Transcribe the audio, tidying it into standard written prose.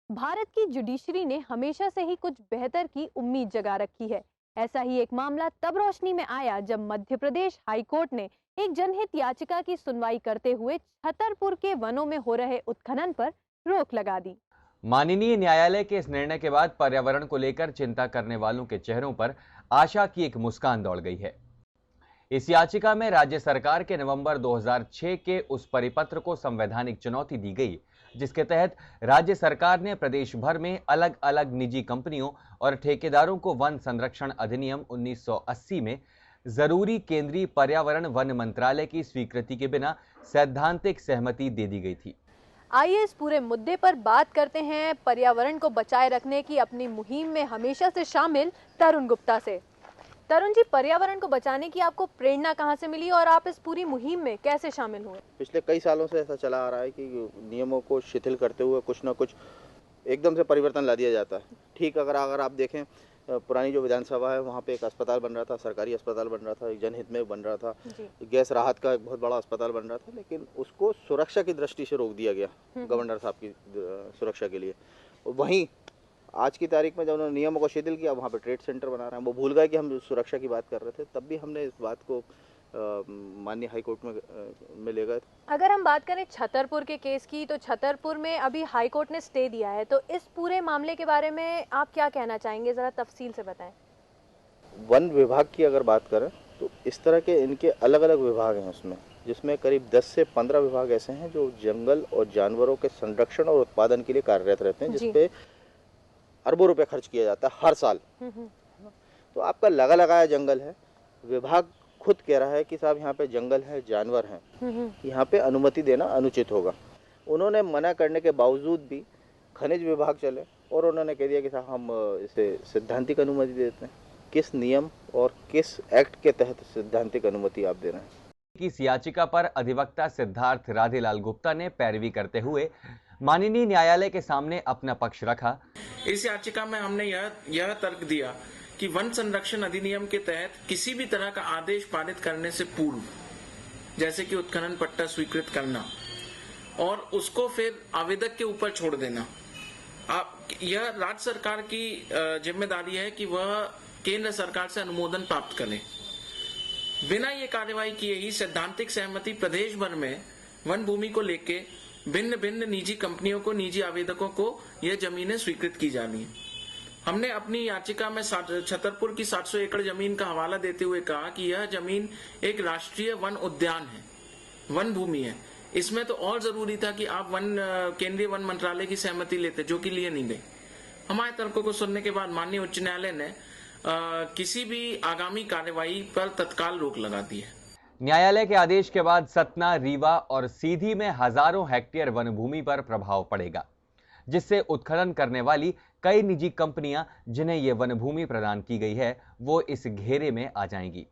भारत की जुडिशरी ने हमेशा से ही कुछ बेहतर की उम्मीद जगा रखी है। ऐसा ही एक मामला तब रोशनी में आया जब मध्य प्रदेश हाई कोर्ट ने एक जनहित याचिका की सुनवाई करते हुए छतरपुर के वनों में हो रहे उत्खनन पर रोक लगा दी। माननीय न्यायालय के इस निर्णय के बाद पर्यावरण को लेकर चिंता करने वालों के चेहरों पर आशा की एक मुस्कान दौड़ गई है। इस याचिका में राज्य सरकार के नवंबर 2006 के उस परिपत्र को संवैधानिक चुनौती दी गई, जिसके तहत राज्य सरकार ने प्रदेश भर में अलग अलग निजी कंपनियों और ठेकेदारों को वन संरक्षण अधिनियम 1980 में जरूरी केंद्रीय पर्यावरण वन मंत्रालय की स्वीकृति के बिना सैद्धांतिक सहमति दे दी गई थी। आइए इस पूरे मुद्दे पर बात करते हैं पर्यावरण को बचाए रखने की अपनी मुहिम में हमेशा से शामिल तरुण गुप्ता से। तरुण जी, पर्यावरण को बचाने की आपको प्रेरणा कहाँ से मिली और आप इस पूरी मुहिम में कैसे शामिल हुए? पिछले कई सालों से ऐसा चला आ रहा है कि नियमों को शिथिल करते हुए कुछ ना कुछ एकदम से परिवर्तन ला दिया जाता है। ठीक अगर अगर आप देखें, पुरानी जो विधानसभा है वहाँ पे एक अस्पताल बन रहा था, सरकारी अस्पताल बन रहा था, एक जनहित में बन रहा था, गैस राहत का एक बहुत बड़ा अस्पताल बन रहा था, लेकिन उसको सुरक्षा की दृष्टि से रोक दिया गया गवर्नर साहब की सुरक्षा के लिए। वहीं आज की तारीख में जब उन्होंने नियमों को शिथिल किया, वहाँ पे ट्रेड सेंटर बना रहे हैं। वो भूल गए कि हम सुरक्षा की बात कर रहे थे, तब भी हमने इस बात को माननीय हाई कोर्ट में ले गए। अगर हम बात करें छतरपुर के केस की, तो छतरपुर में अभी हाई कोर्ट ने स्टे दिया है, तो इस पूरे मामले के बारे में आप क्या कहना चाहेंगे, जरा तफसील से बताएं। वन विभाग की अगर बात करें तो इस तरह के इनके अलग अलग विभाग हैं उसमें, जिसमें करीब 10 से 15 विभाग ऐसे हैं जो जंगल और जानवरों के संरक्षण और उत्पादन के लिए कार्यरत रहते हैं, जिसपे अरबों रुपए खर्च किया जाता है हर साल। तो आपका लगा लगाया जंगल है, विभाग खुद कह रहा है कि साहब यहाँ पे जंगल है, जानवर हैं, यहाँ पे अनुमति देना अनुचित होगा। उन्होंने मना करने के बावजूद भी खनिज विभाग चले और उन्होंने कह दिया कि साहब हम इसे सैद्धांतिक अनुमति देते हैं। किस नियम और किस एक्ट के तहत सैद्धांतिक अनुमति आप दे रहे हैं? इस याचिका पर अधिवक्ता सिद्धार्थ राधेलाल गुप्ता ने पैरवी करते हुए माननीय न्यायालय के सामने अपना पक्ष रखा। इस याचिका में हमने यह तर्क दिया कि वन संरक्षण अधिनियम के तहत किसी भी तरह का आदेश पारित करने से पूर्व, जैसे कि उत्खनन पट्टा स्वीकृत करना और उसको फिर आवेदक के ऊपर छोड़ देना, यह राज्य सरकार की जिम्मेदारी है कि वह केंद्र सरकार से अनुमोदन प्राप्त करे। बिना ये कार्यवाही किए ही सैद्धांतिक सहमति प्रदेश भर में वन भूमि को लेके भिन्न भिन्न निजी कंपनियों को, निजी आवेदकों को यह जमीनें स्वीकृत की जा रही है। हमने अपनी याचिका में छतरपुर की 700 एकड़ जमीन का हवाला देते हुए कहा कि यह जमीन एक राष्ट्रीय वन उद्यान है, वन भूमि है। इसमें तो और जरूरी था कि आप केंद्रीय वन मंत्रालय की सहमति लेते, जो कि लिए नहीं गई। हमारे तर्कों को सुनने के बाद माननीय उच्च न्यायालय ने किसी भी आगामी कार्यवाही पर तत्काल रोक लगा दी है। न्यायालय के आदेश के बाद सतना, रीवा और सीधी में हजारों हेक्टेयर वन भूमि पर प्रभाव पड़ेगा, जिससे उत्खनन करने वाली कई निजी कंपनियां जिन्हें यह वन भूमि प्रदान की गई है, वो इस घेरे में आ जाएंगी।